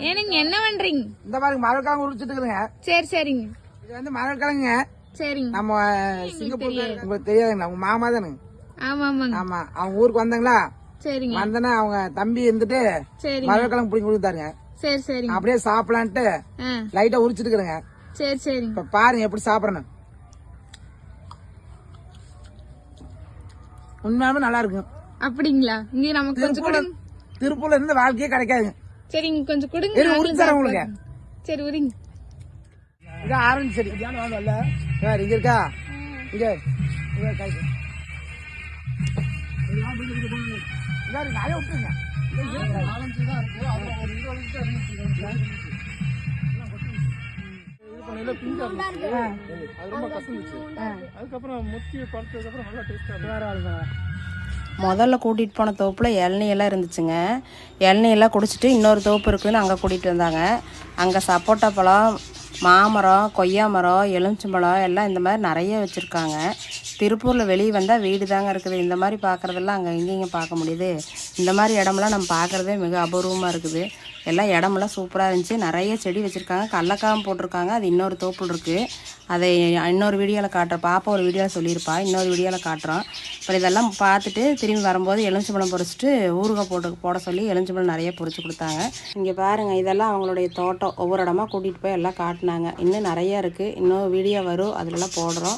ஏனுங்க என்ன பண்றீங்க? இந்த பாருங்க மரக்கிழங்கு உரிச்சிட்டு இருக்குங்க. சரி சரிங்க. இது வந்து மரக்கிழங்குங்க. சரிங்க. நம்ம சிங்கப்பூர்ல உங்களுக்கு தெரியாதுங்க, நம்ம மாமா தானுங்க. ஆமா ஆமாங்க. ஆமா, அவங்க ஊருக்கு வந்தாங்களா, சரிங்க. வந்தனா அவங்க தம்பி இருந்துட்டு சரிங்க. மரக்கிழங்கு பிடிச்சி கொடுத்தாருங்க. சரி சரிங்க. அப்படியே சாப்பிடலான்ட்டு லைட்டா உரிச்சிட்டு இருக்கிறேங்க. சரி சரிங்க. இப்ப பாருங்க எப்படி சாப்பிடணும். உண்மையாலுமே நல்லா இருக்கு. அப்படிங்களா? இங்க நமக்கு கொஞ்சம் கொடுங்க. திருப்பூர்ல இருந்து வாழ்க்கையே கிடைக்காதுங்க. சரிங்க, கொஞ்சம் கொடுங்க. உரிச்சு உங்களுக்கு. சரி உரிங்க. இது ஆரஞ்சு செடி வேற இங்க இருக்கா? இங்க காய்க்கு நிறைய விட்டுருங்க. முதல்ல கூட்டிகிட்டு போன தோப்பில் இளநீயெல்லாம் இருந்துச்சுங்க. இளநீயெல்லாம் குடிச்சிட்டு இன்னொரு தோப்பு இருக்குதுன்னு அங்கே கூட்டிகிட்டு வந்தாங்க. அங்கே சப்போட்டா பழம், மாமரம், கொய்யா மரம், எலுமிச்சம்பழம் எல்லாம் இந்த மாதிரி நிறைய வச்சுருக்காங்க. திருப்பூரில் வெளியே வந்தால் வீடு தாங்க இருக்குது. இந்த மாதிரி பார்க்குறதெல்லாம் அங்கே எங்கேயும் பார்க்க முடியுது. இந்த மாதிரி இடமெல்லாம் நம்ம பார்க்குறதே மிக அபூர்வமாக இருக்குது. எல்லாம் இடமெல்லாம் சூப்பராக இருந்துச்சு. நிறைய செடி வச்சுருக்காங்க. கடலக்காயும் போட்டிருக்காங்க. அது இன்னொரு தோப்பு இருக்குது. அதை இன்னொரு வீடியோவில் காட்டுறோம். பாப்பா ஒரு வீடியோவில் சொல்லியிருப்பா, இன்னொரு வீடியோவில் காட்டுறோம். அப்புறம் இதெல்லாம் பார்த்துட்டு திரும்பி வரும்போது எலுமிச்சம்பழம் பொரிச்சிட்டு ஊறுகாய் போட சொல்லி எலுமிச்சம்பழம் நிறைய பொரிச்சு கொடுத்தாங்க. இங்கே பாருங்கள், இதெல்லாம் அவங்களுடைய தோட்டம். ஒவ்வொரு இடமா கூட்டிகிட்டு போய் எல்லாம் காட்டினாங்க. இன்னும் நிறையா இருக்குது. இன்னும் வீடியோ வரும், அதிலெல்லாம் போடுறோம்,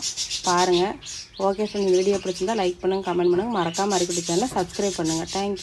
பாருங்கள். ஓகே ஃப்ரெண்ட்ஸ், இந்த வீடியோ பிடிச்சிருந்தா லைக் பண்ணுங்கள், கமெண்ட் பண்ணுங்கள். மறக்காமல் அறிக்கை சேனலை சப்ஸ்கிரைப் பண்ணுங்கள். தேங்க்யூ.